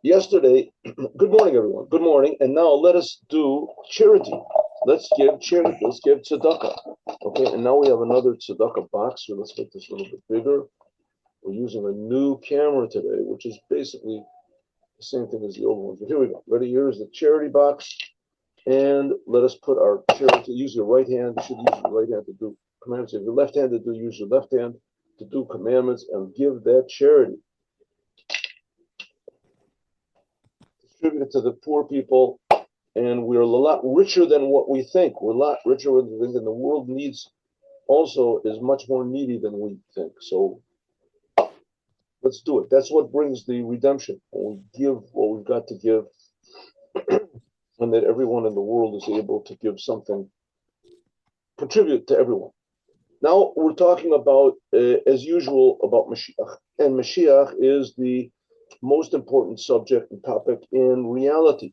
Yesterday, good morning, everyone. Good morning. And now let us do charity. Let's give charity. Let's give tzedakah. Okay, and now we have another tzedakah box. So let's make this a little bit bigger. We're using a new camera today, which is basically the same thing as the old ones. But here we go. Ready? Here's the charity box. And let us put our charity. Use your right hand. You should use your right hand to do commandments. If your left hand to do, use your left hand to do commandments and give that charity. Distribute it to the poor people, and we're a lot richer than what we think. We're a lot richer than the world needs. Also, is much more needy than we think. So let's do it. That's what brings the redemption. When we give what we've got to give, and that everyone in the world is able to give something, contribute to everyone. Now we're talking about, as usual, about Mashiach, and Mashiach is the most important subject and topic in reality.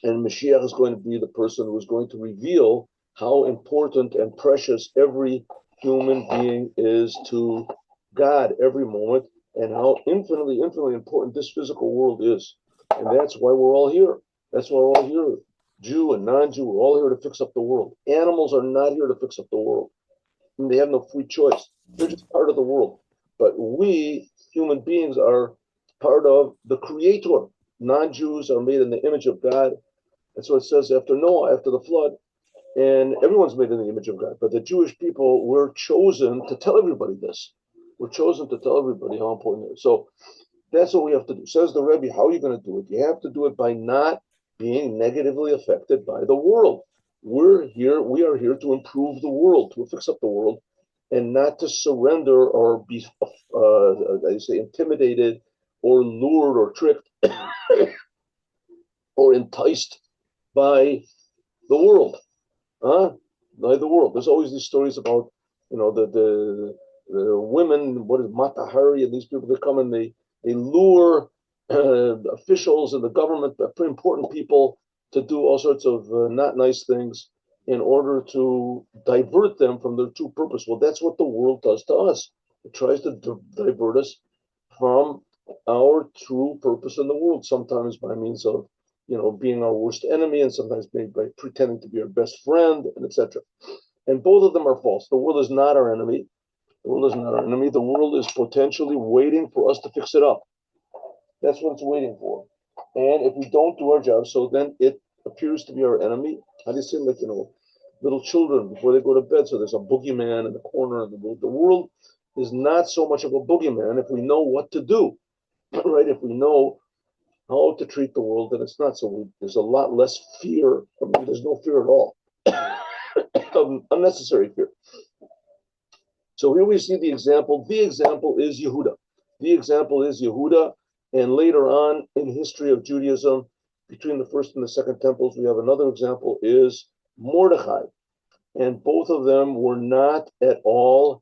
And Mashiach is going to be the person who is going to reveal how important and precious every human being is to God every moment, and how infinitely, infinitely important this physical world is. And that's why we're all here. That's why we're all here. Jew and non-Jew, we're all here to fix up the world. Animals are not here to fix up the world. And they have no free choice. They're just part of the world. But we, human beings, are part of the Creator. Non-Jews are made in the image of God. That's what it says after Noah, after the flood. And everyone's made in the image of God. But the Jewish people were chosen to tell everybody this. We're chosen to tell everybody how important it is. So that's what we have to do. Says the Rebbe, how are you going to do it? You have to do it by not being negatively affected by the world. We are here to improve the world, to fix up the world, and not to surrender or be, intimidated or lured or tricked or enticed by the world. By the world. There's always these stories about, the women, what is Mata Hari, and these people that come and they lure officials in the government, important people, to do all sorts of not nice things in order to divert them from their true purpose. Well, that's what the world does to us. It tries to divert us from our true purpose in the world, sometimes by means of, being our worst enemy, and sometimes by pretending to be our best friend, and etc. And both of them are false. The world is not our enemy. The world is not our enemy. The world is potentially waiting for us to fix it up. That's what it's waiting for. And if we don't do our job, so then it appears to be our enemy. How do you say, little children before they go to bed? So there's a boogeyman in the corner of the world. The world is not so much of a boogeyman if we know what to do, right? If we know how to treat the world, then it's not. So there's a lot less fear. I mean, there's no fear at all. Unnecessary fear. So here we see the example. The example is Yehuda. The example is Yehuda. And later on in the history of Judaism, between the first and the second temples, we have another example is Mordechai. And both of them were not at all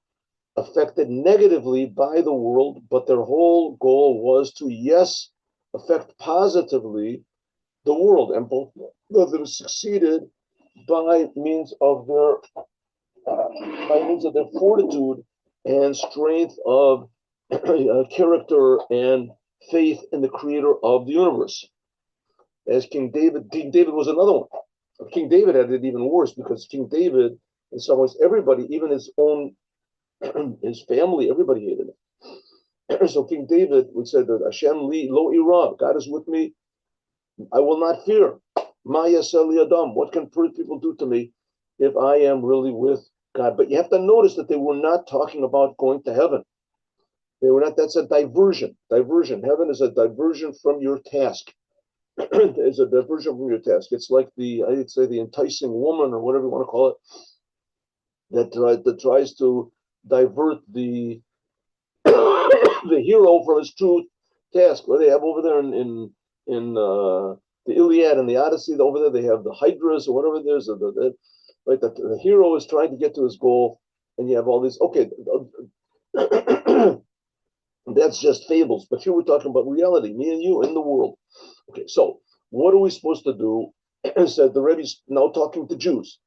affected negatively by the world, but their whole goal was to, yes, affect positively the world. And both of them succeeded by means of their fortitude and strength of character and faith in the Creator of the universe. As King David was another one. King David had it even worse, because King David, in some ways, everybody, even his own, his family, everybody hated him. So King David would say that Hashem li lo ira, God is with me, I will not fear. Ma yaseh li adam, what can people do to me if I am really with God? But you have to notice that they were not talking about going to heaven. They were not. That's a diversion. Heaven is a diversion from your task. It's a diversion from your task. It's like I'd say the enticing woman, or whatever you want to call it, that tries to divert the the hero from his true task. What they have over there in the Iliad and the Odyssey, over there they have the hydras or whatever it is. Right, the hero is trying to get to his goal, and you have all these. Okay. That's just fables, but here we're talking about reality, me and you in the world. Okay, so what are we supposed to do? Said the Rebbe's now talking to Jews.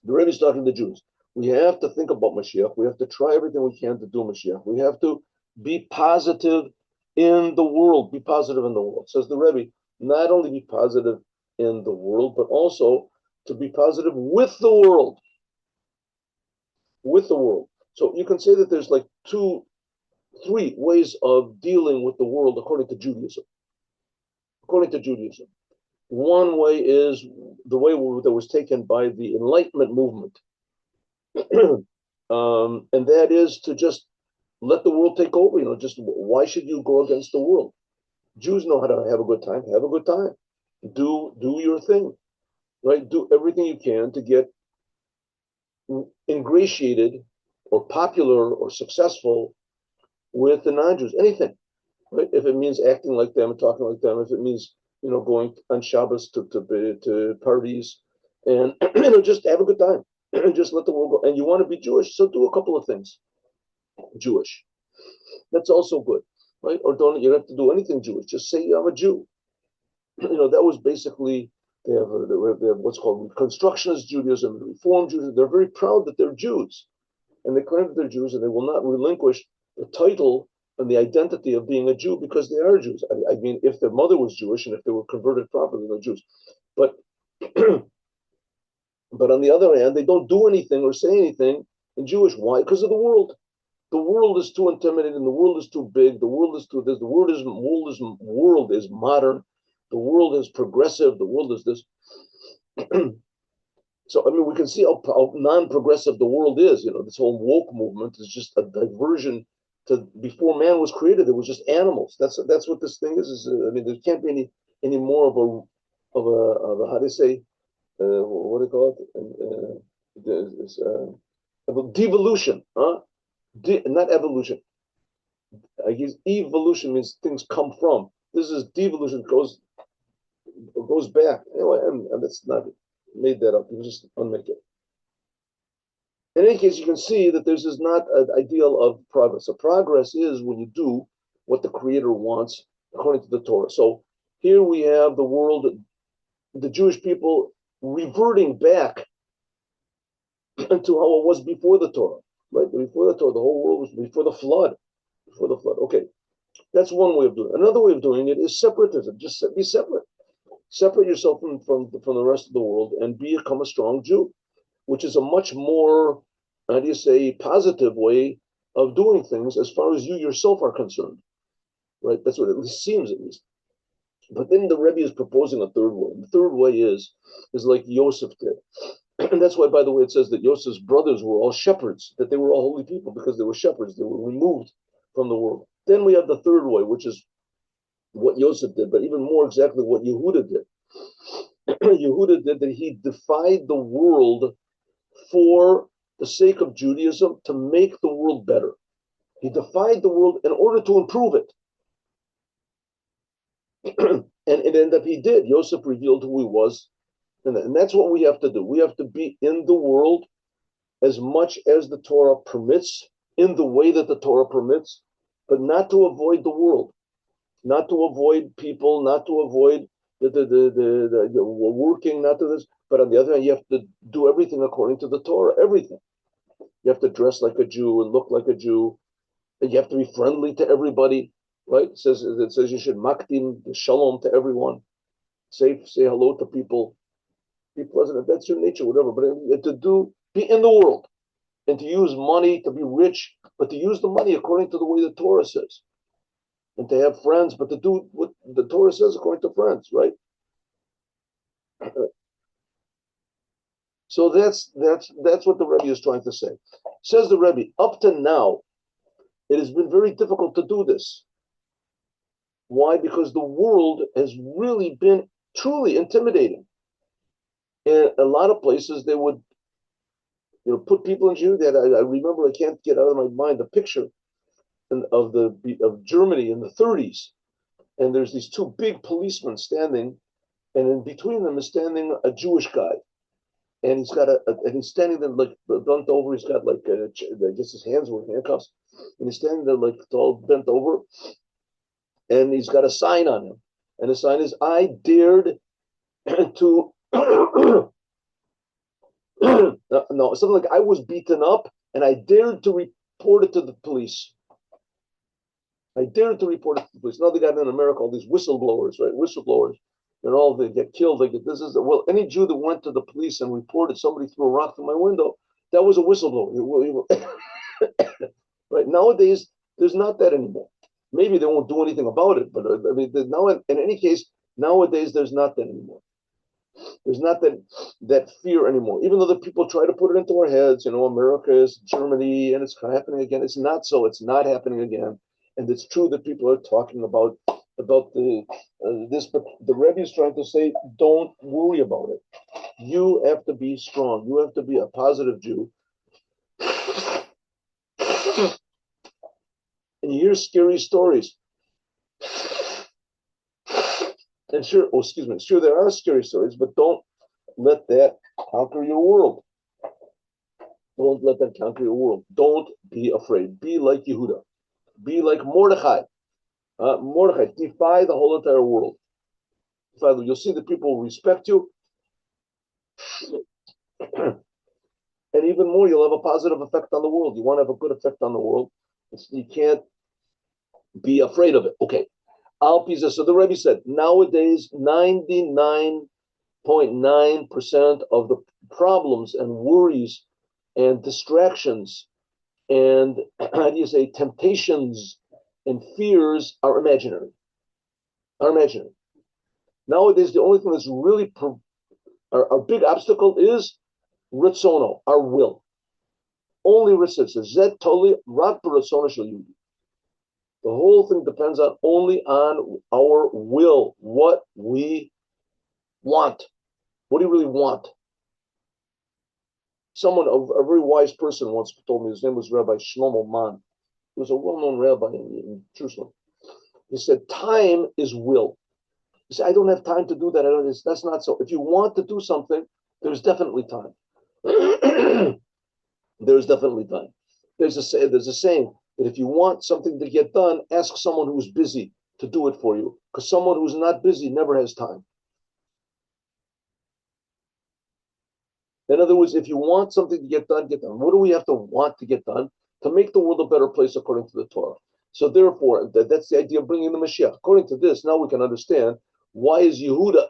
The Rebbe's talking to Jews. We have to think about Mashiach. We have to try everything we can to do Mashiach. We have to be positive in the world. Be positive in the world. Says the Rebbe, not only be positive in the world, but also to be positive with the world. With the world. So you can say that there's like three ways of dealing with the world according to Judaism. According to Judaism. One way is the way that was taken by the Enlightenment movement. And that is to just let the world take over. Just why should you go against the world? Jews know how to have a good time. Have a good time. Do your thing, right? Do everything you can to get ingratiated or popular or successful with the non-Jews. Anything, right? If it means acting like them and talking like them, if it means going on Shabbos to parties, and just have a good time, and just let the world go. And you want to be Jewish, so do a couple of things. Jewish, that's also good, right? Or don't you have to do anything Jewish? Just say I'm a Jew. That was basically they have what's called Constructionist Judaism, Reform Judaism. They're very proud that they're Jews, and they claim that they're Jews, and they will not relinquish the title and the identity of being a Jew because they are Jews. I mean, if their mother was Jewish and if they were converted properly, they're Jews. But but on the other hand, they don't do anything or say anything in Jewish. Why? Because of the world. The world is too intimidating. The world is too big. The world is too this. The world is modern. The world is progressive. The world is this. So I mean, we can see how non-progressive the world is. This whole woke movement is just a diversion to before man was created. It was just animals. That's what this thing is. I mean, there can't be any more of a how do you say what do you call it? Devolution, huh? Not evolution. I guess evolution means things come from. This is devolution goes back. Anyway, and that's not made that up. You just unmake it. In any case, you can see that this is not an ideal of progress. So progress is when you do what the Creator wants according to the Torah. So here we have the world, the Jewish people reverting back to how it was before the Torah. Right? Before the Torah, the whole world was before the flood. Before the flood. Okay. That's one way of doing it. Another way of doing it is separatism. Just be separate. Separate yourself from the rest of the world and become a strong Jew, which is a much more, how do you say, positive way of doing things as far as you yourself are concerned. Right? That's what it seems, at least. But then the Rebbe is proposing a third way. The third way is like Yosef did. And that's why, by the way, it says that Yosef's brothers were all shepherds, that they were all holy people because they were shepherds. They were removed from the world. Then we have the third way, which is what Yosef did, but even more exactly what Yehuda did. Yehuda did that he defied the world for the sake of Judaism to make the world better. He defied the world in order to improve it. And it ended up he did. Yosef revealed who he was. And that's what we have to do. We have to be in the world as much as the Torah permits, in the way that the Torah permits, but not to avoid the world, not to avoid people, not to avoid the working, not to this. But on the other hand, you have to do everything according to the Torah, everything. You have to dress like a Jew and look like a Jew. And you have to be friendly to everybody, right? It says you should makdim shalom to everyone. Say hello to people. Be pleasant. If that's your nature, whatever. But be in the world and to use money to be rich, but to use the money according to the way the Torah says. And to have friends, but to do what the Torah says according to friends, right? So that's what the Rebbe is trying to say. Says the Rebbe, up to now, it has been very difficult to do this. Why? Because the world has really been truly intimidating. In a lot of places, they would, put people in jail. That I remember, I can't get out of my mind the picture of Germany in the 30s, and there's these two big policemen standing, and in between them is standing a Jewish guy, and he's standing there like bent over. He's got like I guess his hands were handcuffs, and he's standing there like all bent over, and he's got a sign on him, and the sign is "I dared to." No, something like I was beaten up and I dared to report it to the police. I dared to report it to the police. Now they got in America all these whistleblowers, right? Whistleblowers. And all they get killed. They get well. Any Jew that went to the police and reported somebody threw a rock through my window, that was a whistleblower. Right nowadays, there's not that anymore. Maybe they won't do anything about it, but I mean, now in any case, nowadays there's not that anymore. There's not that fear anymore. Even though the people try to put it into our heads, America is Germany and it's happening again. It's not so. It's not happening again. And it's true that people are talking about the this, but the Rebbe is trying to say, don't worry about it. You have to be strong. You have to be a positive Jew. And you hear scary stories. And sure, there are scary stories, but don't let that conquer your world. Don't let that conquer your world. Don't be afraid. Be like Yehuda. Be like Mordechai. Mordechai, defy the whole entire world. You'll see that people will respect you. And even more, you'll have a positive effect on the world. You want to have a good effect on the world. You can't be afraid of it. Okay. So the Rebbe said, nowadays, 99.9% of the problems and worries and distractions and, temptations and fears are imaginary. Nowadays, the only thing that's really our big obstacle is Ritzono, our will. Only Ritzitza. Zet totally rak b'Ritzono shel Yehudi. The whole thing depends only on our will, what we want. What do you really want? A very wise person once told me, his name was Rabbi Shlomo Man. He was a well-known rabbi in Jerusalem. He said, time is will. He said, I don't have time to do that. That's not so. If you want to do something, there's definitely time. There's definitely time. There's a saying that if you want something to get done, ask someone who's busy to do it for you, because someone who's not busy never has time. In other words, if you want something to get done, get done. What do we have to want to get done? To make the world a better place according to the Torah. So therefore, that's the idea of bringing the Mashiach. According to this, now we can understand why is Yehuda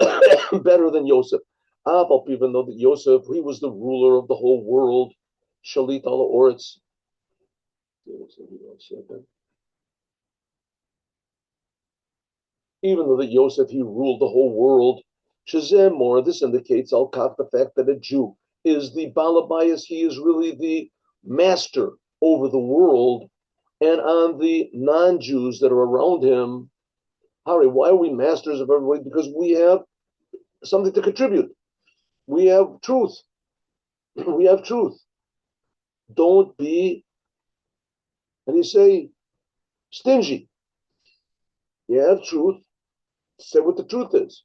better than Yosef. Even though that Yosef, he was the ruler of the whole world, Shalit ala Oretz. Even though that Yosef, he ruled the whole world, Shazam more, this indicates the fact that a Jew is the Balabayas, he is really the master over the world, and on the non-Jews that are around him. Harry, why are we masters of everybody? Because we have something to contribute. We have truth. We have truth. Don't be, and you say, stingy. You have truth. Say what the truth is.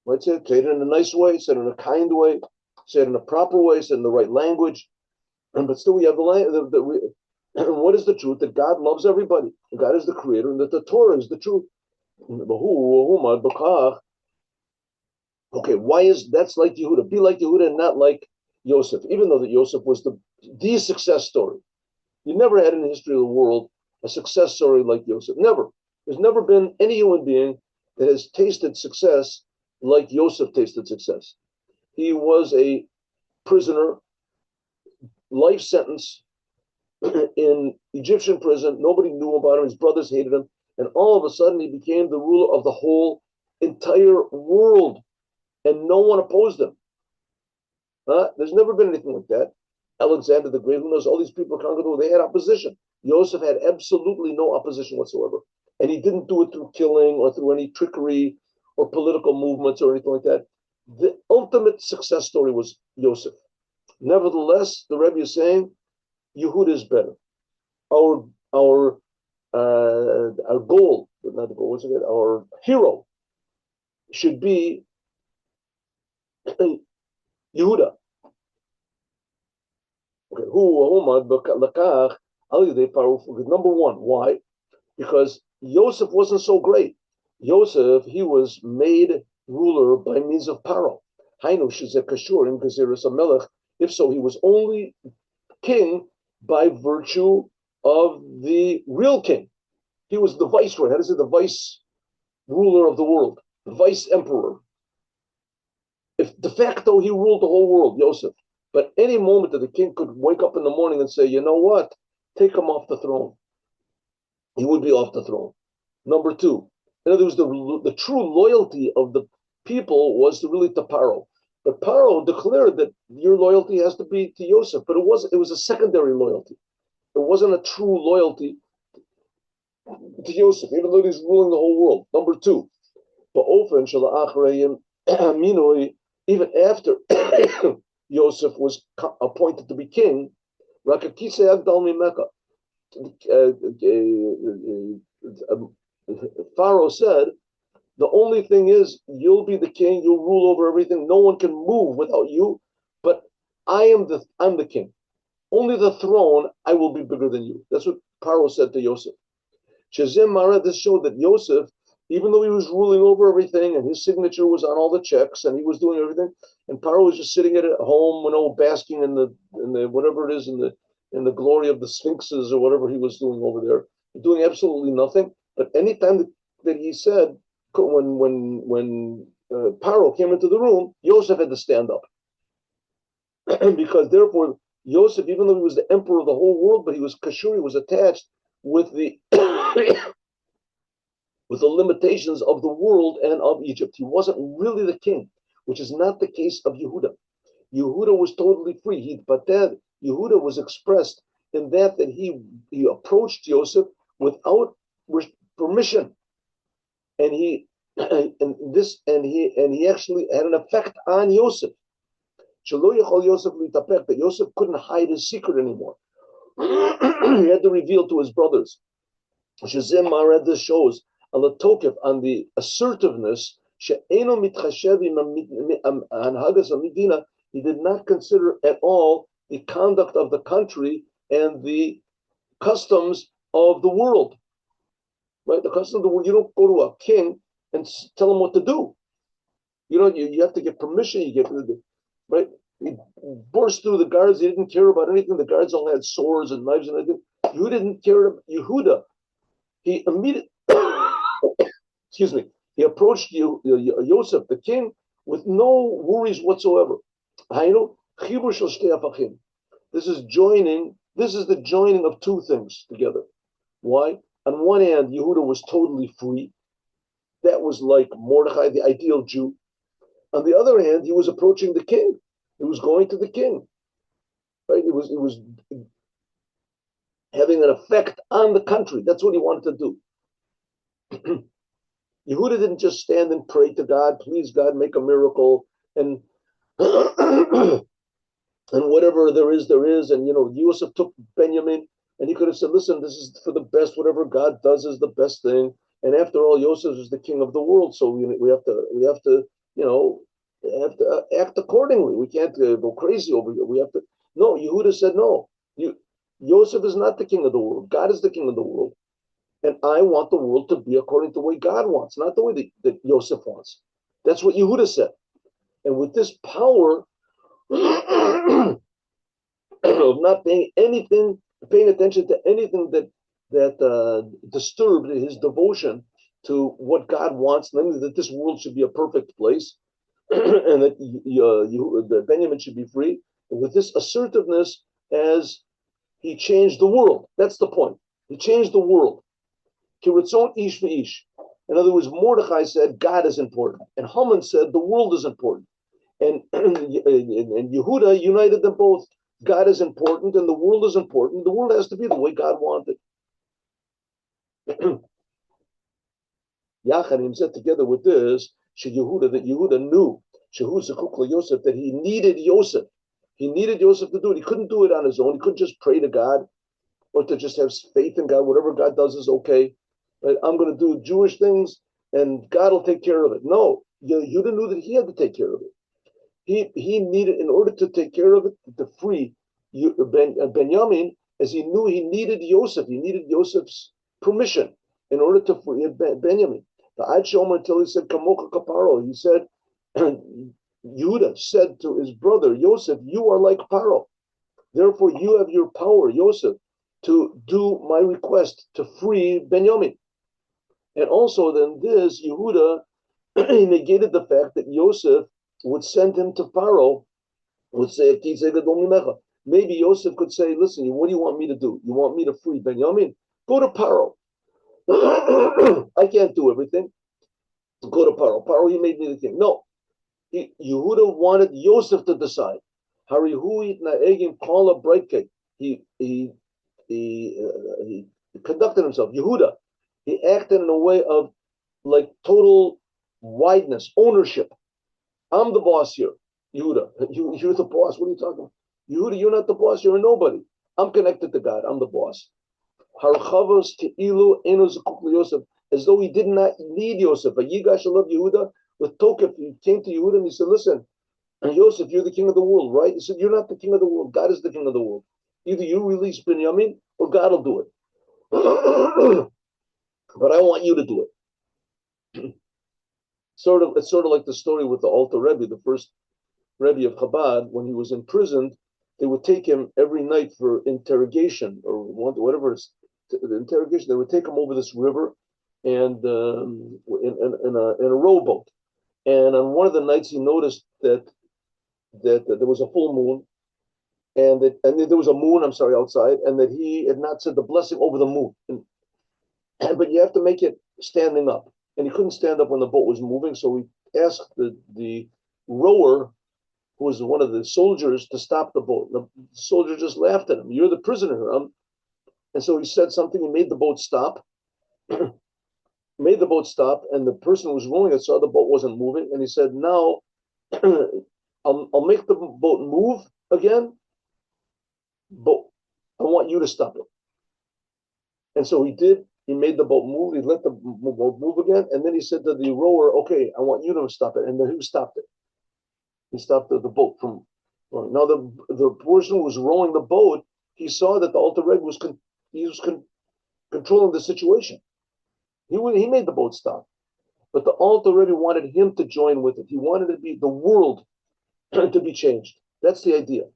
Right? Say it in a nice way, say it in a kind way, say it in a proper way, say it in the right language. But still, we have what is the truth? That God loves everybody. God is the creator, and that the Torah is the truth. Okay, why is that's like Yehuda? Be like Yehuda and not like Yosef, even though that Yosef was the success story. You never had in the history of the world a success story like Yosef. Never. There's never been any human being that has tasted success like Yosef tasted success. He was a prisoner, life sentence in Egyptian prison. Nobody knew about him. His brothers hated him. And all of a sudden, he became the ruler of the whole entire world. And no one opposed him. There's never been anything like that. Alexander the Great, who knows, all these people conquered the world, they had opposition. Yosef had absolutely no opposition whatsoever. And he didn't do it through killing or through any trickery or political movements or anything like that. The ultimate success story was Yosef. Nevertheless, the Rebbe is saying, Yehuda is better. Our goal, not the goal, what's it? Our hero should be Yehuda. Okay, number one, why? Because Yosef wasn't so great. Yosef, he was made ruler by means of Paro. If so, he was only king by virtue of the real king. He was the viceroy. How does it? The vice ruler of the world, the vice emperor. If de facto he ruled the whole world, Yosef. But any moment that the king could wake up in the morning and say, you know what, take him off the throne, he would be off the throne. Number two, in other words, the true loyalty of the people was really to Paro. But Paro declared that your loyalty has to be to Yosef, but it was a secondary loyalty. It wasn't a true loyalty to Yosef, even though he's ruling the whole world. Number two, even after Yosef was appointed to be king, Pharaoh said, the only thing is, you'll be the king, you'll rule over everything, no one can move without you, but I'm the king. Only the throne, I will be bigger than you. That's what Pharaoh said to Yosef. Shazim Mara, this showed that Yosef, even though he was ruling over everything and his signature was on all the checks and he was doing everything, and Pharaoh was just sitting at home, basking in the whatever it is in the glory of the sphinxes or whatever he was doing over there, doing absolutely nothing. But anytime that he said, when Pharaoh came into the room, Yosef had to stand up. Because therefore, Yosef, even though he was the emperor of the whole world, but he was kashur, he was attached with the with the limitations of the world and of Egypt. He wasn't really the king, which is not the case of Yehuda. Yehuda was totally free. But that Yehuda was expressed in that he approached Yosef without permission, and he actually had an effect on Yosef. That Yosef couldn't hide his secret anymore. He had to reveal to his brothers. Shazim Marad, this shows on the assertiveness. He did not consider at all the conduct of the country and the customs of the world. Right, the customs of the world. You don't go to a king and tell him what to do. You have to get permission. Right. He burst through the guards. He didn't care about anything. The guards all had swords and knives and everything. Yehuda didn't care about Yehuda. He immediately, he approached Yosef, the king, with no worries whatsoever. This is the joining of two things together. Why? On one hand, Yehuda was totally free. That was like Mordechai, the ideal Jew. On the other hand, he was approaching the king. He was going to the king. Right? It was having an effect on the country. That's what he wanted to do. Yehuda didn't just stand and pray to God, please God, make a miracle, and and whatever there is. And Yosef took Benjamin, and he could have said, listen, this is for the best. Whatever God does is the best thing. And after all, Yosef is the king of the world, so we have to act accordingly. We can't go crazy over here. We have to. No, Yehuda said no. Yosef is not the king of the world. God is the king of the world. And I want the world to be according to the way God wants, not the way that Yosef wants. That's what Yehuda said. And with this power of not paying attention to anything that disturbed his devotion to what God wants, namely that this world should be a perfect place, and that Benjamin should be free. And with this assertiveness, as he changed the world. That's the point. He changed the world. Ish. In other words, Mordechai said God is important, and Haman said the world is important, and Yehuda united them both. God is important, and the world is important. The world has to be the way God wanted. Yachanim said together with this, that Yehuda knew Yosef, that he needed Yosef. He needed Yosef to do it. He couldn't do it on his own. He couldn't just pray to God or to just have faith in God. Whatever God does is okay. Right? I'm going to do Jewish things and God will take care of it. No, Yehuda knew that he had to take care of it. He needed, in order to take care of it, to free Benjamin, as he knew he needed Yosef. He needed Yosef's permission in order to free Benjamin. Until he said, Kamocha Kaparo. He said, Yehuda said to his brother, Yosef, you are like Paro. Therefore, you have your power, Yosef, to do my request to free Benjamin. And also then this, Yehuda, he negated the fact that Yosef would send him to Pharaoh, would say, maybe Yosef could say, listen, what do you want me to do? You want me to free Benjamin? Go to Pharaoh. I can't do everything. Go to Pharaoh. Pharaoh, he made me the king. No. Yehuda wanted Yosef to decide. He conducted himself. Yehuda, he acted in a way of like total wideness, ownership. I'm the boss here, Yehuda. You're the boss. What are you talking about? Yehuda, you're not the boss. You're a nobody. I'm connected to God. I'm the boss. As though he did not need Yosef. But Yigash love Yehuda with Tokef. He came to Yehuda and he said, listen, Yosef, you're the king of the world, right? He said, you're not the king of the world. God is the king of the world. Either you release Binyamin or God will do it. But I want you to do it. It's sort of like the story with the Alter Rebbe, the first Rebbe of Chabad. When he was imprisoned, they would take him every night for interrogation or whatever the interrogation. They would take him over this river and in a rowboat. And on one of the nights, he noticed that there was a full moon, and there was a moon. I'm sorry, outside, and that he had not said the blessing over the moon. But you have to make it standing up, and he couldn't stand up when the boat was moving. So he asked the rower, who was one of the soldiers, to stop the boat. The soldier just laughed at him. You're the prisoner. And so he said something. He made the boat stop. Made the boat stop, and the person who was rowing it saw the boat wasn't moving, and he said, "Now, I'll make the boat move again, but I want you to stop it." And so he did. He made the boat move. He let the boat move again, and then he said to the rower, "Okay, I want you to stop it." And then he stopped it. He stopped the boat from. Now the person who was rowing the boat, he saw that the Alter Rebbe was controlling the situation. He made the boat stop, but the Alter Rebbe wanted him to join with it. He wanted it to be the world to be changed. That's the idea,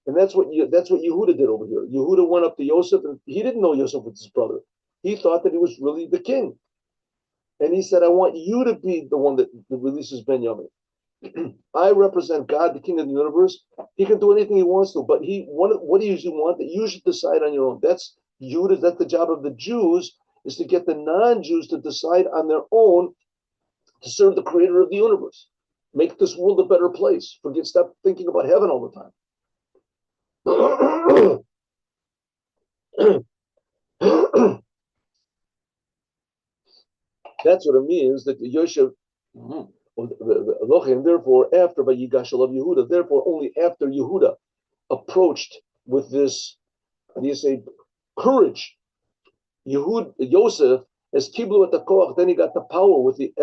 and that's what Yehuda did over here. Yehuda went up to Yosef, and he didn't know Yosef was his brother. He thought that he was really the king, and he said, "I want you to be the one that releases Benjamin. I represent God, the King of the universe. He can do anything he wants to, but what does he want? That you should decide on your own. That's Yehuda. That's the job of the Jews." Is to get the non-Jews to decide on their own to serve the creator of the universe. Make this world a better place. Stop thinking about heaven all the time. That's what it means that Yosef, and therefore after Vayigash of Yehuda, therefore only after Yehuda approached with this, how do you say, courage, Yosef, as Kiblu at the Koach, then he got the power with the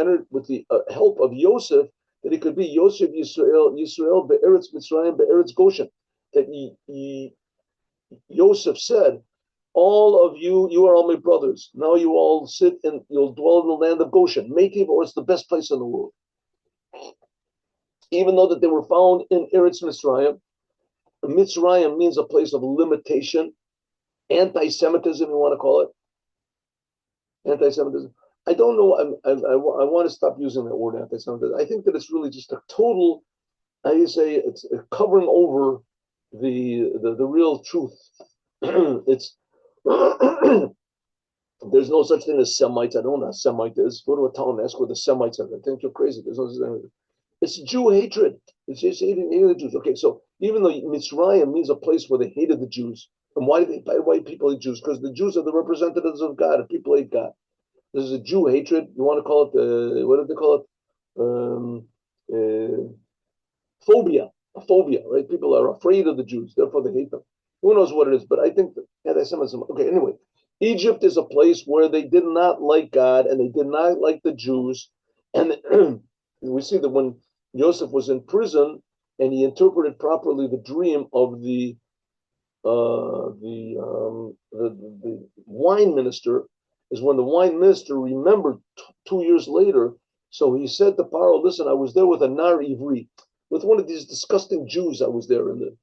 help of Yosef, that he could be Yosef Yisrael be'eretz Mitzrayim be'eretz Goshen. That Yosef said, all of you are all my brothers. Now you all you'll dwell in the land of Goshen. Make it, or it's the best place in the world. Even though that they were found in Eretz Mitzrayim, Mitzrayim means a place of limitation, anti-Semitism, you want to call it. Anti-Semitism. I don't know. I want to stop using that word anti-Semitism. I think that it's really just a total, how do you say, it's covering over the real truth. It's there's no such thing as Semites. I don't know what a Semite is. Go to a town and ask what the Semites are. I think you're crazy. There's no such thing. It's Jew hatred. It's just hating the Jews. Okay, so even though Mitzrayim means a place where they hated the Jews, and why people hate Jews? Because the Jews are the representatives of God, and people hate God. This is a Jew hatred. You want to call it, what did they call it? Phobia. A phobia, right? People are afraid of the Jews, therefore they hate them. Who knows what it is? But I think that anti-Semitism. Okay, anyway, Egypt is a place where they did not like God, and they did not like the Jews. And we see that when Joseph was in prison, and he interpreted properly the dream of the wine minister, is when the wine minister remembered 2 years later. So he said to Paro, "Listen, I was there with a Nar Ivri, with one of these disgusting Jews. I was there in the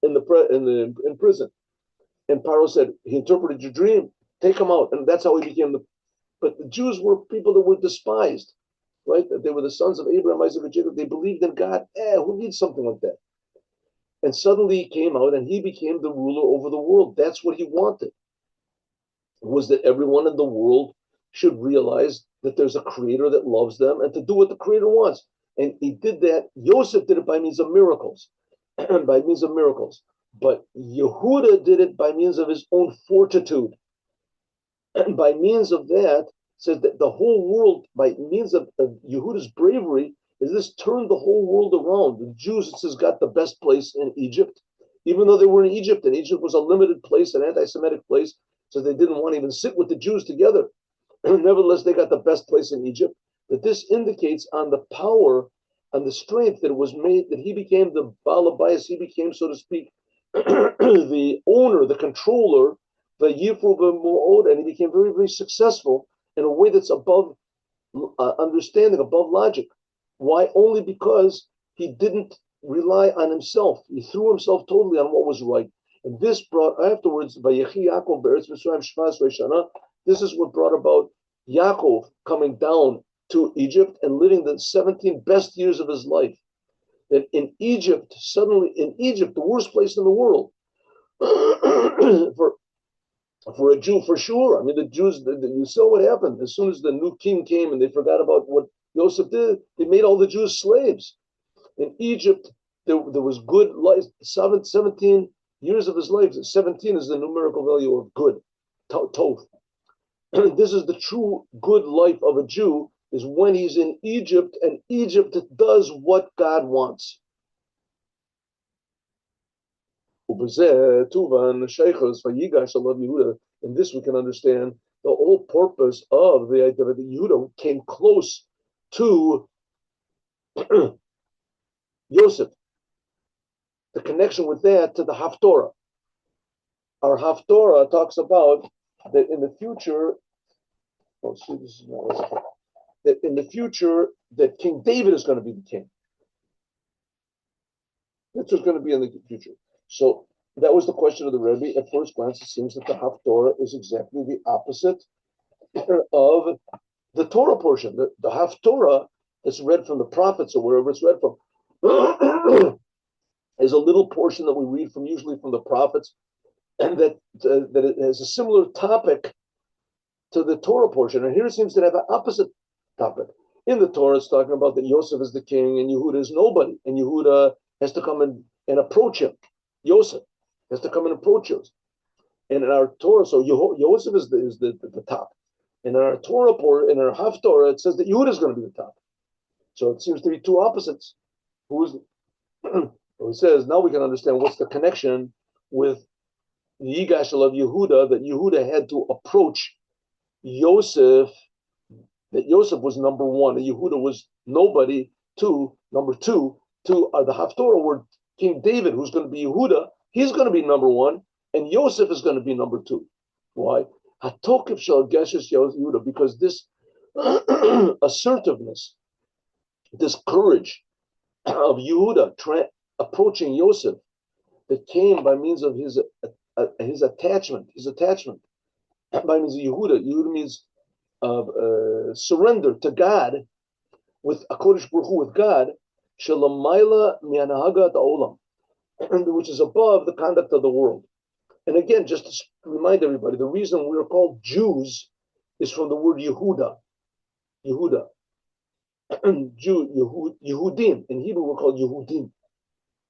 in prison." And Paro said, "He interpreted your dream." take them out. And that's how he became but the Jews were people that were despised, right? They were the sons of Abraham, Isaac, and Jacob. They believed in God. Who needs something like that? And suddenly he came out and he became the ruler over the world. That's what he wanted, was that everyone in the world should realize that there's a creator that loves them and to do what the creator wants. And he did that. Yosef did it by means of miracles, by means of miracles. But Yehuda did it by means of his own fortitude. And by means of that, says that the whole world, by means of Yehuda's bravery, is this turned the whole world around. The Jews, it says, got the best place in Egypt, even though they were in Egypt, and Egypt was a limited place, an anti-Semitic place, so they didn't want to even sit with the Jews together. Nevertheless, they got the best place in Egypt. That this indicates on the power and the strength that it was made, that he became the Baal Habayis, he became, so to speak, the owner, the controller, the Yifru Mu'od, and he became very, very successful in a way that's above understanding, above logic. Why? Only because he didn't rely on himself. He threw himself totally on what was right. And this brought afterwards, Vayechi Yaakov Be'eretz Mitzrayim Shmaz Shana, this is what brought about Yaakov coming down to Egypt and living the 17 best years of his life. That in Egypt, suddenly, in Egypt, the worst place in the world, for a Jew, for sure. I mean, the Jews, you saw what happened. As soon as the new king came and they forgot about what Joseph did, they made all the Jews slaves. In Egypt, there was good life, 17 years of his life. 17 is the numerical value of good, tov. This is the true good life of a Jew, is when he's in Egypt, and Egypt does what God wants. In this we can understand the whole purpose of the idea that Yehuda came close to Yosef. The connection with that to the Haftorah. Our Haftorah talks about that in the future, that in the future that King David is going to be the king. That's what's going to be in the future. So that was the question of the Rebbe. At first glance, it seems that the Haftorah is exactly the opposite of the Torah portion. The Haftorah that's read from the prophets or wherever it's read from is a little portion that we read from, usually from the prophets, and that it has a similar topic to the Torah portion. And here it seems to have an opposite topic. In the Torah, it's talking about that Yosef is the king and Yehuda is nobody, and Yehuda has to come and approach him. Yosef has to come and approach Yosef. And in our Torah, so Yosef is the top. And in our Torah, in our Haftorah, it says that Yehuda is going to be the top. So it seems to be two opposites. It says, now we can understand what's the connection with the Yigashal of Yehuda, that Yehuda had to approach Yosef, that Yosef was number one, and Yehuda was nobody. Number two, the Haftorah where King David, who's going to be Yehuda, he's going to be number one, and Yosef is going to be number two. Why? Hatokif shel geshes Yehuda, because this assertiveness, this courage of Yehuda approaching Yosef, that came by means of his attachment, by means of Yehuda. Yehuda means surrender to God, with a Kodesh Baruch Hu, with God, Shalamayla mi'anahagat ha'olam, which is above the conduct of the world. And again, just to remind everybody, the reason we are called Jews is from the word Yehuda. Yehuda. Yehudim. In Hebrew, we're called Yehudim.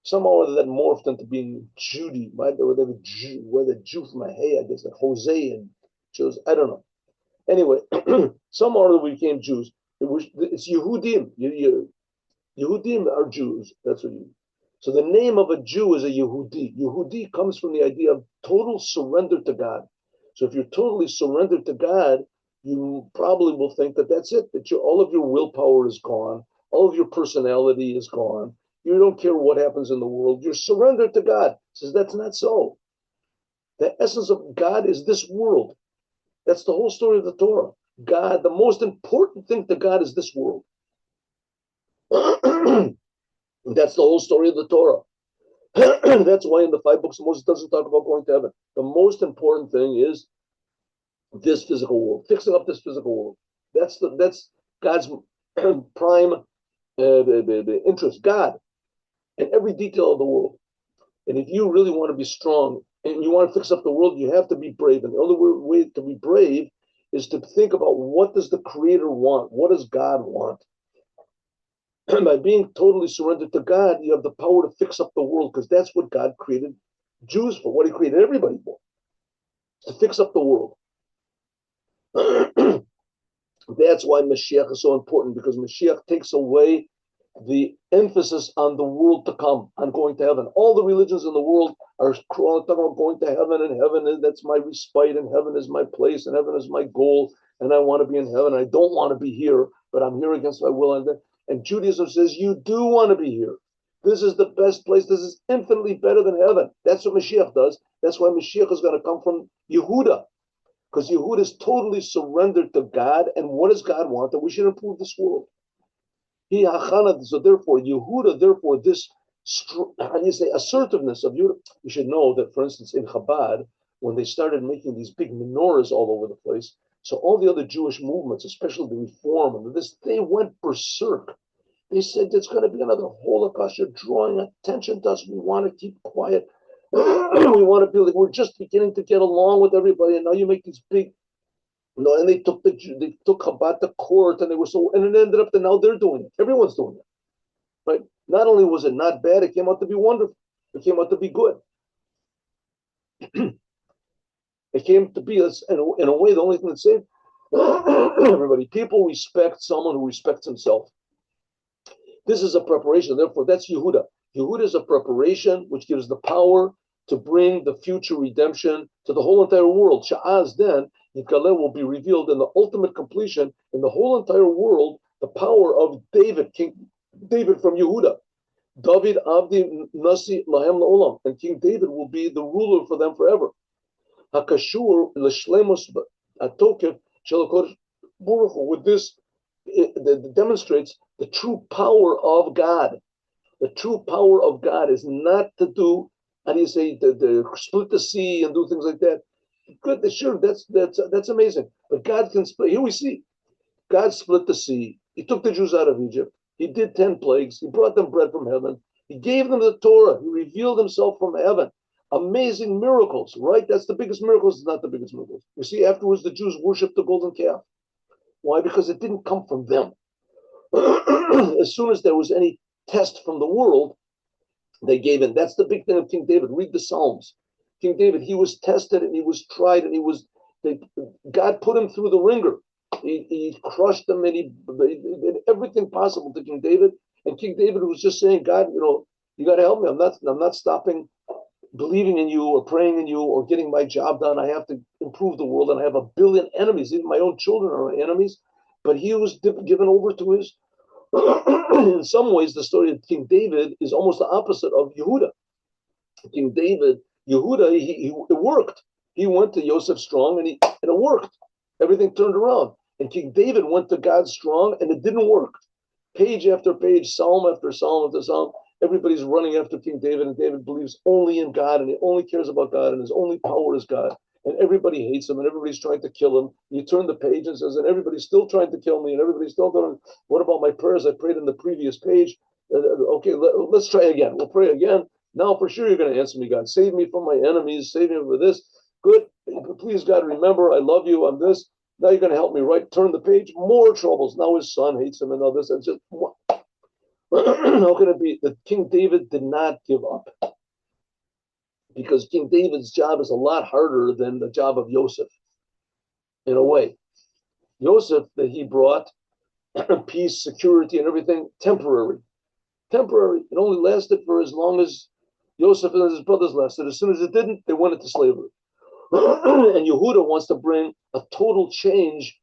Somehow or other that morphed into being Judy. Whether the Jew from a hay, I guess, like Jose and Jews, I don't know. Anyway, somehow or other we became Jews. It's Yehudim. Yehudim are Jews. That's what you. So the name of a Jew is a Yehudi. Yehudi comes from the idea of total surrender to God. So if you're totally surrendered to God, you probably will think that that's it. That all of your willpower is gone. All of your personality is gone. You don't care what happens in the world. You're surrendered to God. He says that's not so. The essence of God is this world. That's the whole story of the Torah. God, the most important thing to God is this world. That's the whole story of the Torah. That's why in the 5 books of Moses doesn't talk about going to heaven. The most important thing is this physical world, fixing up this physical world. That's God's prime the interest. God in every detail of the world. And if you really want to be strong and you want to fix up the world, you have to be brave. And the only way to be brave is to think about what does the Creator want? What does God want? And by being totally surrendered to God, you have the power to fix up the world because that's what God created Jews for, what He created everybody for, to fix up the world. That's why Mashiach is so important, because Mashiach takes away the emphasis on the world to come, on going to heaven. All the religions in the world are talking about going to heaven, and heaven, that's my respite, and heaven is my place, and heaven is my goal, and I want to be in heaven. I don't want to be here, but I'm here against my will. And Judaism says, you do want to be here. This is the best place. This is infinitely better than heaven. That's what Mashiach does. That's why Mashiach is going to come from Yehuda, because Yehuda is totally surrendered to God. And what does God want? That we should improve this world. So therefore, Yehuda, therefore, this, how do you say, assertiveness of Yehuda. You should know that, for instance, in Chabad, when they started making these big menorahs all over the place, so all the other Jewish movements, especially the Reform and this, they went berserk. They said there's going to be another Holocaust. You're drawing attention to us. We want to keep quiet. We want to be like, we're just beginning to get along with everybody, and now you make these big. No, and they took Chabad to court, and and it ended up that now they're doing it. Everyone's doing it, right? Not only was it not bad, it came out to be wonderful. It came out to be good. It came to be, in a way, the only thing that saved everybody. People respect someone who respects himself. This is a preparation. Therefore, that's Yehuda. Yehuda is a preparation which gives the power to bring the future redemption to the whole entire world. Sha'az, then, Yitkaleh will be revealed in the ultimate completion in the whole entire world, the power of David, King David from Yehuda. David Avdi Nasi Lahem La'olam. And King David will be the ruler for them forever. Hakashur L'Shlemos Atokef Shelakodesh Baruch Hu. With this, it demonstrates the true power of God. The true power of God is not to do, how do you say, the split the sea and do things like that. Good, sure, that's amazing. But God can split. Here we see, God split the sea. He took the Jews out of Egypt. He did 10 plagues. He brought them bread from heaven. He gave them the Torah. He revealed himself from heaven. Amazing miracles, right? That's the biggest miracles. It's not the biggest miracles. You see, afterwards, the Jews worshiped the golden calf. Why? Because it didn't come from them. As soon as there was any test from the world, they gave in. That's the big thing of King David. Read the Psalms. King David, he was tested and he was tried, and God put him through the ringer. He crushed him, and he did everything possible to King David. And King David was just saying, God, you got to help me. I'm not stopping believing in you or praying in you or getting my job done. I have to improve the world, and I have a billion enemies. Even my own children are enemies. But he was given over to his. In some ways, the story of King David is almost the opposite of Yehuda. King David, Yehuda, it worked. He went to Yosef strong, and it worked. Everything turned around. And King David went to God strong, and it didn't work. Page after page, psalm after psalm after psalm, everybody's running after King David, and David believes only in God, and he only cares about God, and his only power is God. And everybody hates him, and everybody's trying to kill him. You turn the page and says, and everybody's still trying to kill me, and everybody's still doing, what about my prayers I prayed in the previous page? Okay, let's try again. We'll pray again. Now for sure you're going to answer me, God. Save me from my enemies. Save me from this. Good. Please, God, remember, I love you. I'm this. Now you're going to help me, right? Turn the page. More troubles. Now his son hates him and all this. It's just, how can it be that King David did not give up? Because King David's job is a lot harder than the job of Joseph, in a way. Joseph, that he brought peace, security, and everything, temporary. Temporary. It only lasted for as long as Joseph and his brothers lasted. As soon as it didn't, they went into slavery. And Yehuda wants to bring a total change,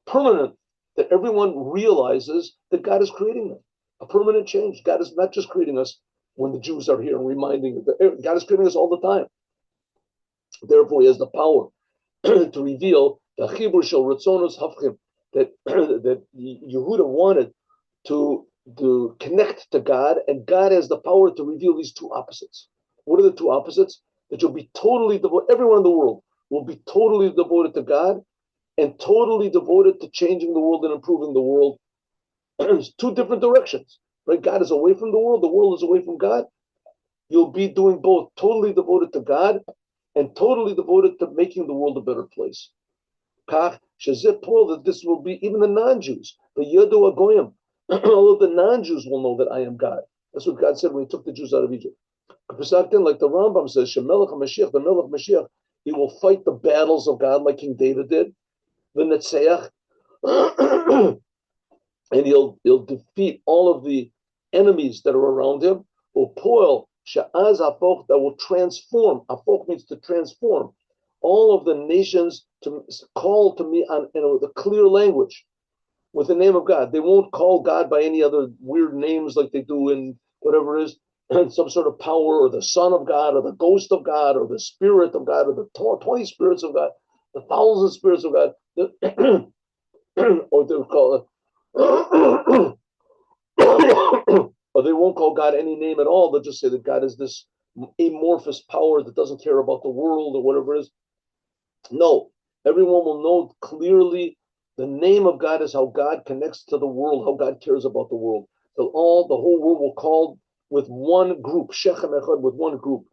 permanent, that everyone realizes that God is creating them. A permanent change. God is not just creating us when the Jews are here and reminding that God is creating us all the time. Therefore, he has the power to reveal the Chibur Shel Ratzonos Hafchim, that Yehuda wanted to connect to God, and God has the power to reveal these two opposites. What are the two opposites? That you'll be totally devoted, everyone in the world will be totally devoted to God, and totally devoted to changing the world and improving the world. It's two different directions, right? God is away from the world is away from God. You'll be doing both, totally devoted to God and totally devoted to making the world a better place. Kach that this will be even the non-Jews, the Yehuda Agoyim, all of the non-Jews will know that I am God. That's what God said when He took the Jews out of Egypt. Like the Rambam says, Shemelech HaMashiach, the Melech Mashiach, he will fight the battles of God like King David did, the Netzeach, and he'll defeat all of the enemies that are around him. Upoil she'az hafoch, that will transform. Hafoch means to transform all of the nations to call to me on the clear language with the name of God. They won't call God by any other weird names like they do in whatever it is, some sort of power, or the Son of God, or the Ghost of God, or the Spirit of God, or the 20 spirits of God, the 1,000 spirits of God, or they'll call it. Or they won't call God any name at all. They'll just say that God is this amorphous power that doesn't care about the world or whatever it is. No, everyone will know clearly the name of God is how God connects to the world, how God cares about the world. So the whole world will call with one group, Shechem Echad, with one group.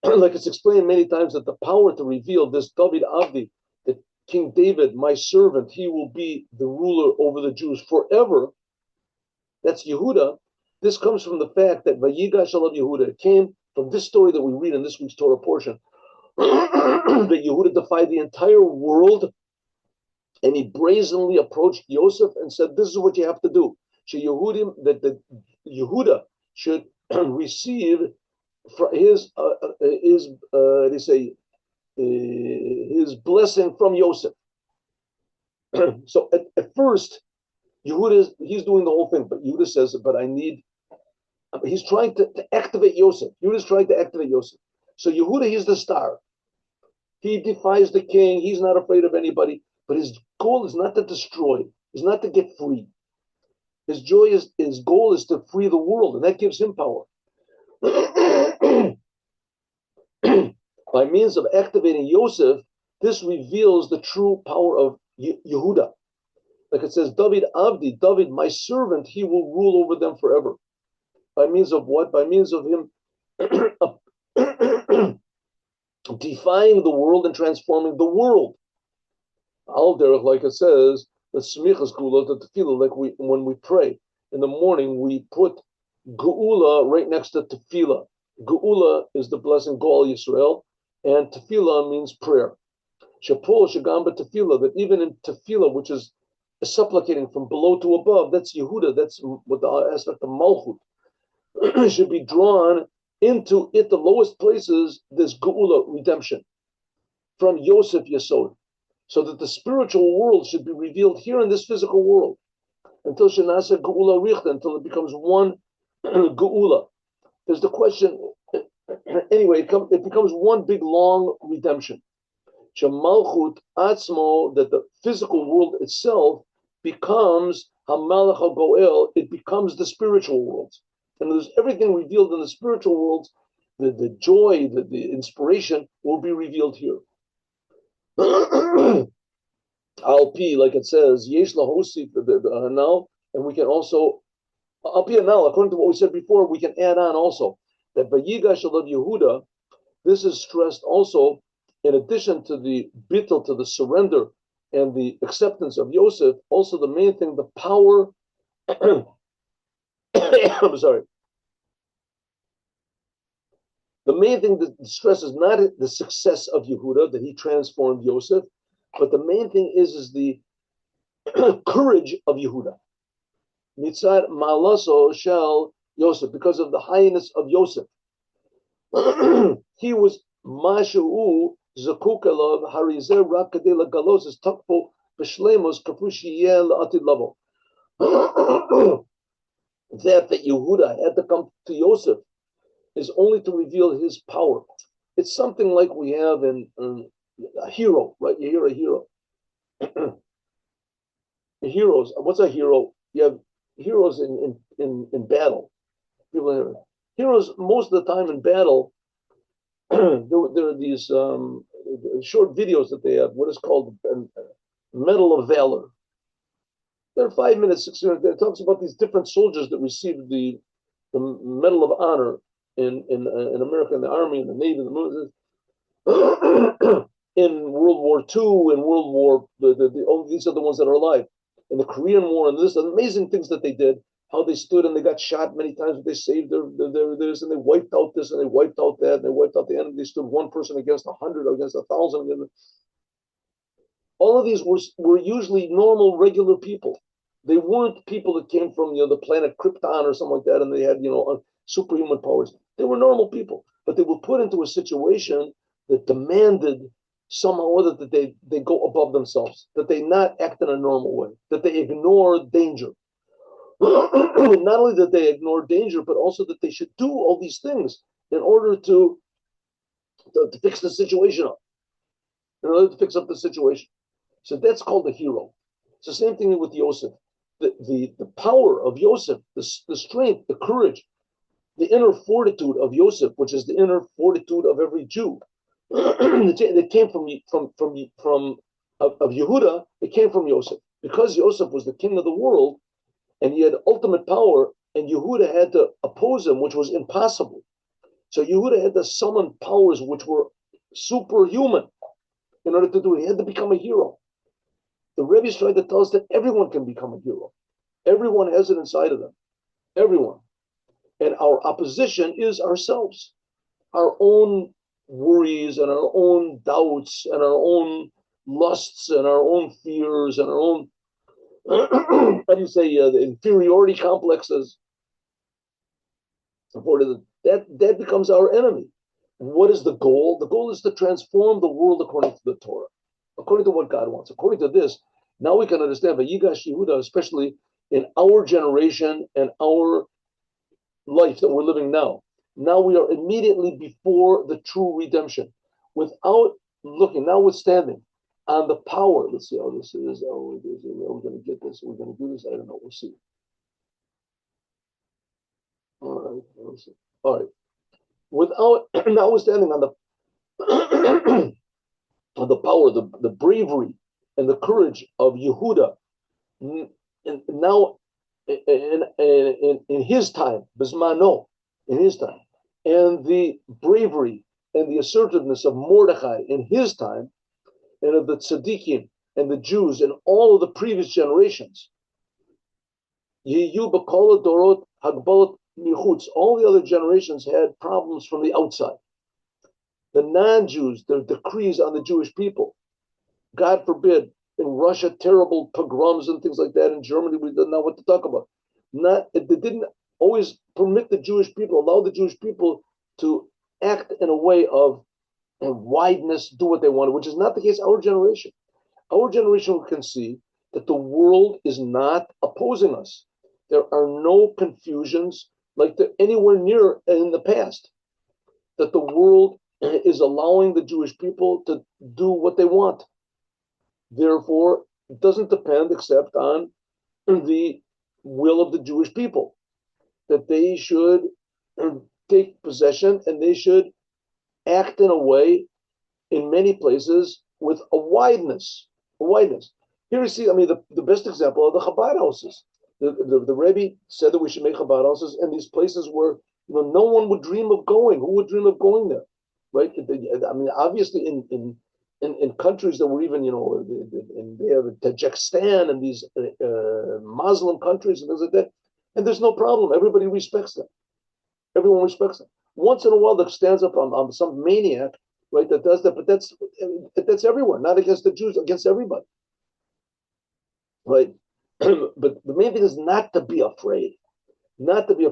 Like it's explained many times that the power to reveal this David Avdi, that King David, my servant, he will be the ruler over the Jews forever. That's Yehuda. This comes from the fact that Vayigash Alav Yehuda, it came from this story that we read in this week's Torah portion, that Yehuda defied the entire world, and he brazenly approached Yosef and said, "This is what you have to do. That Yehuda should receive his blessing from Yosef." So at first, he's doing the whole thing, but Yehuda says, "But he's trying to activate Yosef. Yehuda's trying to activate Yosef. So Yehuda, he's the star. He defies the king. He's not afraid of anybody. But his goal is not to destroy. Is not to get free. His goal is to free the world, and that gives him power." By means of activating Yosef, this reveals the true power of Yehuda. Like it says, David Avdi, David, my servant, he will rule over them forever. By means of what? By means of him defying the world and transforming the world. Al derech, like it says, the smichas gula, the tefillah, like when we pray in the morning, we put geula right next to tefillah. Geula is the blessing Goal Yisrael, and tefillah means prayer. Shapol shagamba tefillah, that even in tefillah, which is supplicating from below to above, that's Yehuda, that's what the aspect of Malchut should be drawn into it, the lowest places, this geula, redemption, from Yosef Yesod, so that the spiritual world should be revealed here in this physical world, until Shanasa geula richta, until it becomes one geula. There's the question, anyway, it becomes one big long redemption. Shemalchut atzmo, that the physical world itself becomes hamalach hagoel, it becomes the spiritual world. And there's everything revealed in the spiritual world, the joy, the inspiration will be revealed here. Al pi, like it says, yesh lahosi now, and we can also, al pi now, according to what we said before, we can add on also that Vayigash Alav Yehuda, this is stressed also, in addition to the bittul, to the surrender and the acceptance of Yosef, also the main thing, the power. I'm sorry. The main thing that stresses not the success of Yehuda, that he transformed Yosef, but the main thing is the courage of Yehuda. Mitzad malaso shel Yosef, because of the highness of Yosef. He was mashu zakuk elav harizer rak kadei lagalos es takpo b'shlemos kafushi yel atid lavo. That Yehuda had to come to Yosef is only to reveal his power. It's something like we have in a hero, right? You hear a hero. Heroes. What's a hero? You have heroes in battle. Heroes most of the time in battle. There are these short videos that they have, what is called Medal of Valor. They're 5 minutes, 6 minutes. It talks about these different soldiers that received the Medal of Honor in America, in the Army, in the Navy, in the military, in World War II, in World War, these are the ones that are alive. In the Korean War, and this, amazing things that they did, how they stood and they got shot many times, but they saved their this, and they wiped out this, and they wiped out that, and they wiped out the enemy. They stood one person against 100, against 1,000. All of these were usually normal, regular people. They weren't people that came from the planet Krypton or something like that, and they had superhuman powers. They were normal people, but they were put into a situation that demanded somehow or other that they go above themselves, that they not act in a normal way, that they ignore danger. Not only that they ignore danger, but also that they should do all these things in order to fix the situation up, in order to fix up the situation. So that's called a hero. It's the same thing with Yosef. The power of Yosef, the strength, the courage, the inner fortitude of Yosef, which is the inner fortitude of every Jew, that came from Yehuda. It came from Yosef, because Yosef was the king of the world, and he had ultimate power, and Yehuda had to oppose him, which was impossible. So Yehuda had to summon powers which were superhuman in order to do it. He had to become a hero. The Rebbe's tried to tell us that everyone can become a hero. Everyone has it inside of them. Everyone. And our opposition is ourselves. Our own worries and our own doubts and our own lusts and our own fears and our own, how do you say, the inferiority complexes. That becomes our enemy. What is the goal? The goal is to transform the world according to the Torah, according to what God wants. According to this, now we can understand Vayigash Yehuda, especially in our generation and our life that we're living now. Now we are immediately before the true redemption, without looking, notwithstanding on the power. Let's see how this is. Oh, we're going to get this. We're going to do this. I don't know. We'll see. All right. Let's see. All right. Without, notwithstanding on the on the power, the bravery, and the courage of Yehuda, and now in his time, Bismano, in his time, and the bravery and the assertiveness of Mordechai in his time, and of the tzaddikim and the Jews in all of the previous generations. Yehu b'kol dorot hagbalot michutz. All the other generations had problems from the outside. The non-Jews, their decrees on the Jewish people. God forbid, in Russia, terrible pogroms and things like that. In Germany, we don't know what to talk about. They didn't always permit the Jewish people, allow the Jewish people to act in a way of wideness, do what they wanted, which is not the case our generation. Our generation can see that the world is not opposing us. There are no confusions like anywhere near in the past. That the world is allowing the Jewish people to do what they want. Therefore, it doesn't depend except on the will of the Jewish people, that they should take possession and they should act in a way, in many places, with a wideness. Here you see, the best example of the Chabad houses. The Rebbe said that we should make Chabad houses in these places where no one would dream of going. Who would dream of going there, right? Obviously in countries that were even, they have Tajikistan and these Muslim countries and things like that, and there's no problem. Everybody respects them. Everyone respects them. Once in a while, that stands up on some maniac, right, that does that, but that's everywhere, not against the Jews, against everybody, right? But the main thing is not to be afraid, not to be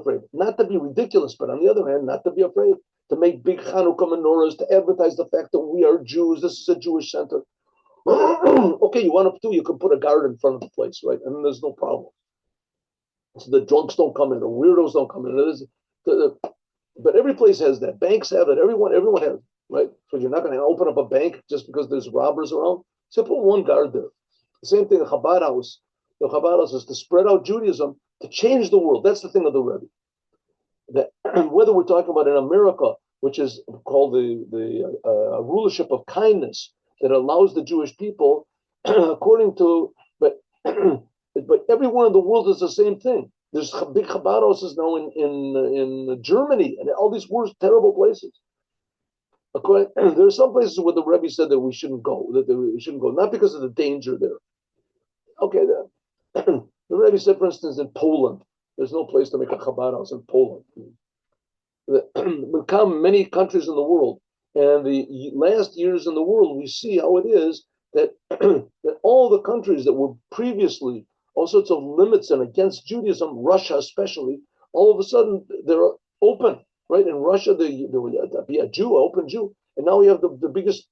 ridiculous, but on the other hand, not to be afraid, to make big Hanukkah menorahs, to advertise the fact that we are Jews, this is a Jewish center. Okay, you want to do, you can put a guard in front of the place, right? And there's no problem. So the drunks don't come in, the weirdos don't come in. But every place has that. Banks have it. Everyone has it, right? So you're not going to open up a bank just because there's robbers around. So put one guard there. The same thing, the Chabad house. The Chabad house is to spread out Judaism, to change the world. That's the thing of the Rebbe. That whether we're talking about in America, which is called the rulership of kindness, that allows the Jewish people, according to, but everyone in the world is the same thing. There's big Chabad houses now in Germany and all these worst, terrible places. There are some places where the Rebbe said that we shouldn't go, not because of the danger there. Okay, the Rebbe said, for instance, in Poland, there's no place to make a Chabad house in Poland. We come many countries in the world, and the last years in the world, we see how it is that that all the countries that were previously all sorts of limits and against Judaism, Russia especially, all of a sudden they're open. Right, in Russia, there would be a Jew, an open Jew, and now we have the biggest,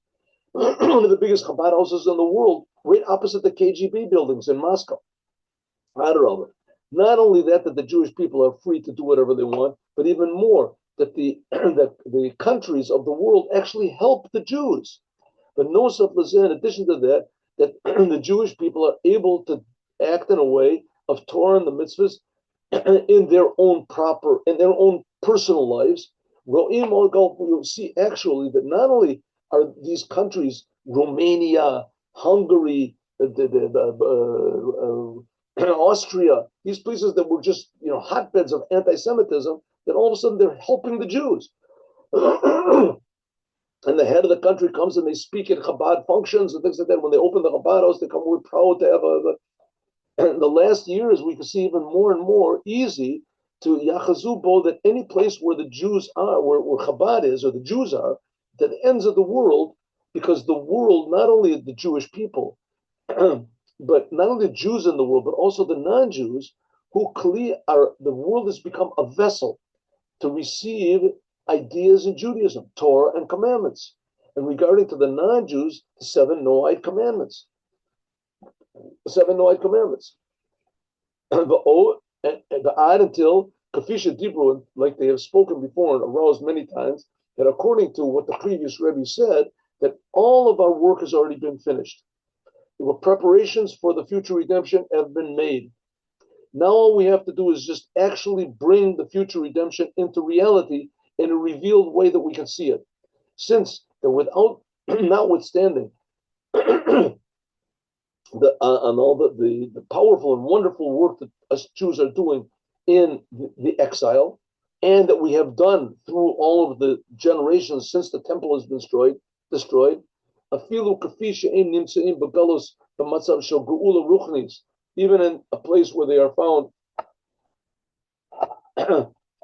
one of the biggest Chabad houses in the world, right opposite the KGB buildings in Moscow. Not only that the Jewish people are free to do whatever they want, but even more that the that the countries of the world actually help the Jews. But no in addition to that, that the Jewish people are able to act in a way of Torah and the mitzvahs in their own personal lives. You'll see actually that not only are these countries, Romania, Hungary, Austria, these places that were just hotbeds of anti-Semitism, that all of a sudden they're helping the Jews. And the head of the country comes and they speak at Chabad functions and things like that. When they open the Chabad house, they come, we're proud to have and the last years, we can see even more and more easy to Yachazubo that any place where the Jews are, where Chabad is, or the Jews are, at the ends of the world, because the world, not only the Jewish people, but not only the Jews in the world, but also the non-Jews, who the world has become a vessel to receive ideas in Judaism, Torah and commandments. And regarding to the non-Jews, the 7 Noahide commandments. The 7 Noahide commandments. Until Kafisha Dibru, like they have spoken before and aroused many times, that according to what the previous Rebbe said, that all of our work has already been finished. The preparations for the future redemption have been made. Now all we have to do is just actually bring the future redemption into reality in a revealed way that we can see it. Since that without, notwithstanding the powerful and wonderful work that us Jews are doing in the exile, and that we have done through all of the generations since the temple has been destroyed, even in a place where they are found,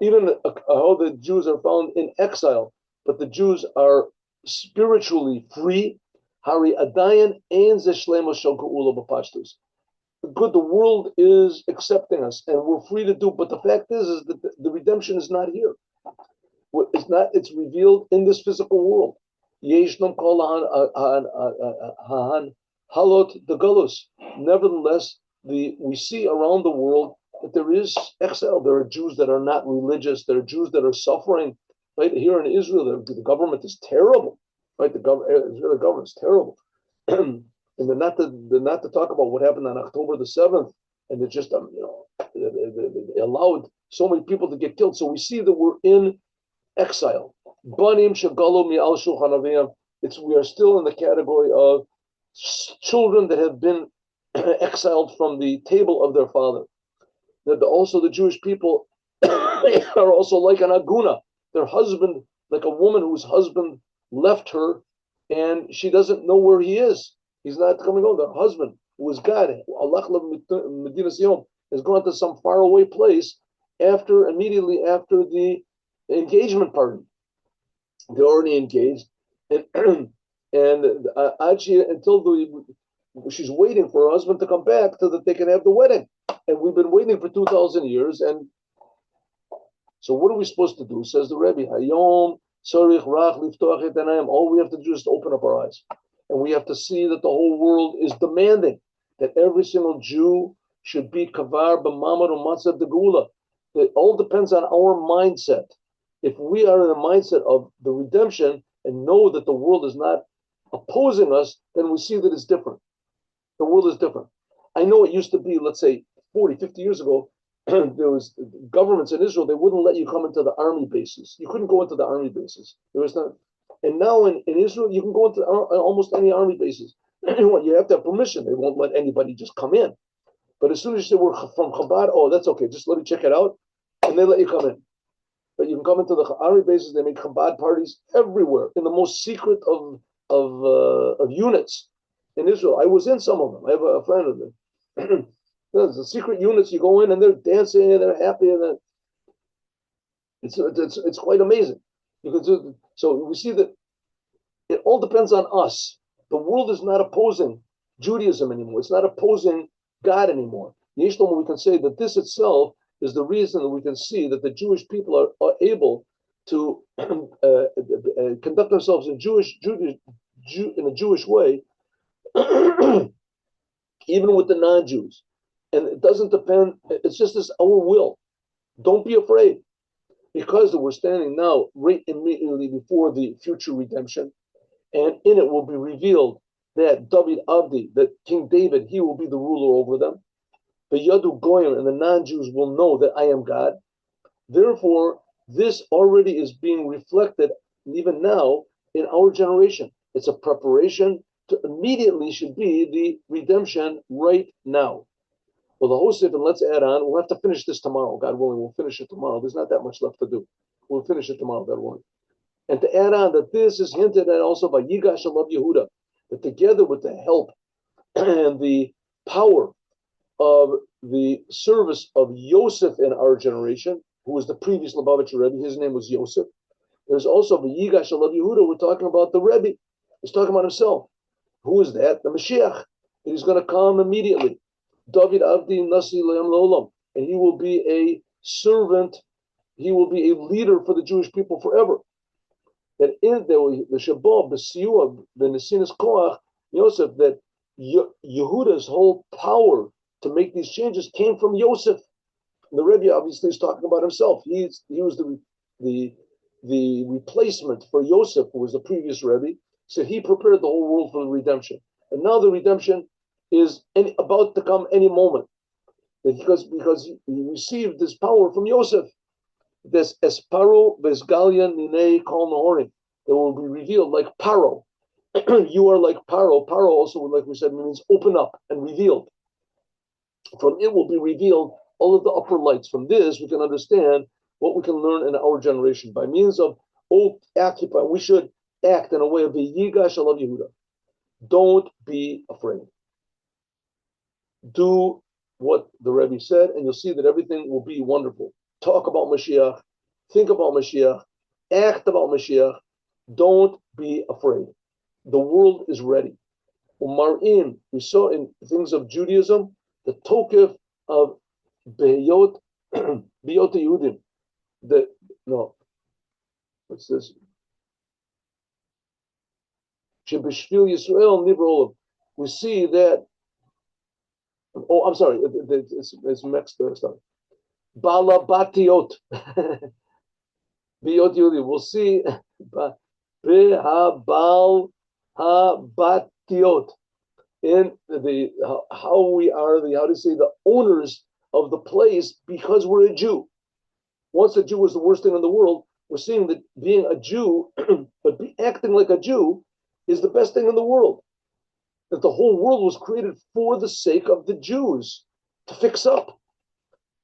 even how the Jews are found in exile, but the Jews are spiritually free. Hari Adayan ein ze shlema shel geula b'pashtus. Good, the world is accepting us, and we're free to do. But the fact is that the redemption is not here. It's not. It's revealed in this physical world. Yeshnam kol halot the galus. Nevertheless, we see around the world that there is exile. There are Jews that are not religious. There are Jews that are suffering. Right here in Israel, the government is terrible. Right, the Israeli government is terrible. And they're not to talk about what happened on October the 7th, and they just they allowed so many people to get killed. So we see that we're in exile. Banim shagalu mi'al shulchan avim. We are still in the category of children that have been exiled from the table of their father. That also the Jewish people are also like an aguna. Their husband, like a woman whose husband left her, and she doesn't know where he is. He's not coming home. Their husband, who is God, Allah Medina Siyom, has gone to some faraway place immediately after the engagement party. They're already engaged, and until she's waiting for her husband to come back so that they can have the wedding. And we've been waiting for 2,000 years. And so what are we supposed to do? Says the Rebbe, Hayom Sarich Rach Liftoach Et Einayim. All we have to do is to open up our eyes. And we have to see that the whole world is demanding that every single Jew should be kavar b'mamad u'matzav degula. It all depends on our mindset. If we are in the mindset of the redemption and know that the world is not opposing us, then we see that it's different. The world is different. I know it used to be, let's say, 40, 50 years ago, there was governments in Israel, they wouldn't let you come into the army bases. You couldn't go into the army bases. There was not, and now in Israel, you can go into almost any army bases. You have to have permission. They won't let anybody just come in. But as soon as you say we're from Chabad, oh, that's okay. Just let me check it out, and they let you come in. But you can come into the army bases. They make Chabad parties everywhere in the most secret of units in Israel. I was in some of them. I have a friend of them. There's the secret units. You go in and they're dancing and they're happy, and it's quite amazing. You can do, so we see that it all depends on us. The world is not opposing Judaism anymore. It's not opposing God anymore. We can say that this itself is the reason that we can see that the Jewish people are able to conduct themselves in a Jewish way, even with the non-Jews. And it doesn't depend, it's just this our will. Don't be afraid, because we're standing now right immediately before the future redemption, and in it will be revealed that David Avdi, that King David, he will be the ruler over them. The Yadu Goyim and the non-Jews will know that I am God. Therefore, this already is being reflected even now in our generation. It's a preparation to immediately should be the redemption right now. Well, the whole and let's add on. We'll have to finish this tomorrow, God willing. We'll finish it tomorrow. There's not that much left to do. We'll finish it tomorrow, God willing. And to add on that this is hinted at also by Yigash Alav Yehuda, that together with the help and the power of the service of Yosef in our generation, who was the previous Lubavitcher Rebbe, his name was Yosef. There's also the Yigash Alav Yehuda. We're talking about the Rebbe. He's talking about himself. Who is that? The Mashiach. He's going to come immediately. David Avdi Nasi Le'am Lolam, and he will be a servant. He will be a leader for the Jewish people forever. That in the Shabbat, the Siyua, the Nesinas Koach, Yosef, that Yehuda's whole power to make these changes came from Yosef. The Rebbe obviously is talking about himself. He was the replacement for Yosef, who was the previous Rebbe. So he prepared the whole world for the redemption, and now the redemption is about to come any moment, because he received this power from Yosef. This esparo besgalian nine kol nahorim, that will be revealed like Paro. You are like Paro. Paro also, like we said, means open up and revealed. From it will be revealed all of the upper lights. From this, we can understand what we can learn in our generation by means of occupy. We should act in a way of the Yigash Alav Yehuda. Don't be afraid. Do what the Rebbe said, and you'll see that everything will be wonderful. Talk about Mashiach, think about Mashiach, act about Mashiach. Don't be afraid. The world is ready. Umar'in, we saw in things of Judaism, the tokef of Beyot Yehudim. What's this? Shebeshvil Yisrael Nivro. We see that. Oh, I'm sorry. It's mixed stuff. Balabatiot. Biyot Yudi. We'll see. Behabal habatiot. In how we are the owners of the place because we're a Jew. Once a Jew was the worst thing in the world, we're seeing that being a Jew, but acting like a Jew, is the best thing in the world. That the whole world was created for the sake of the Jews, to fix up.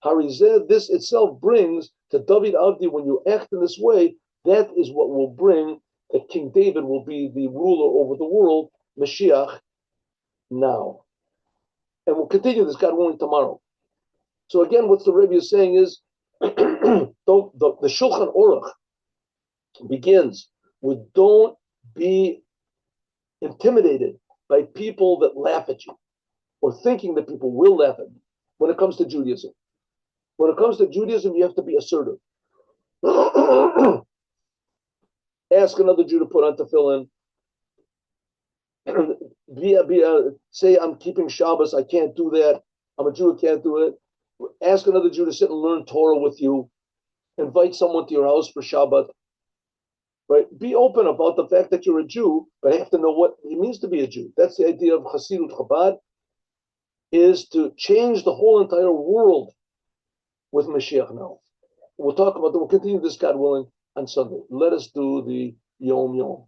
Harizeh, this itself brings to David Avdi, when you act in this way, that is what will bring that King David will be the ruler over the world, Moshiach now. And we'll continue this, God willing, tomorrow. So again, what the Rebbe is saying is, the Shulchan Aruch begins with, don't be intimidated by people that laugh at you, or thinking that people will laugh at you when it comes to Judaism. When it comes to Judaism, you have to be assertive. Ask another Jew to put on tefillin. Say, I'm keeping Shabbos, I can't do that. I'm a Jew, I can't do it. Ask another Jew to sit and learn Torah with you. Invite someone to your house for Shabbat. Right? Be open about the fact that you're a Jew, but have to know what it means to be a Jew. That's the idea of Hasidut Chabad, is to change the whole entire world with Moshiach NOW. We'll continue this, God willing, on Sunday. Let us do the Yom Yom.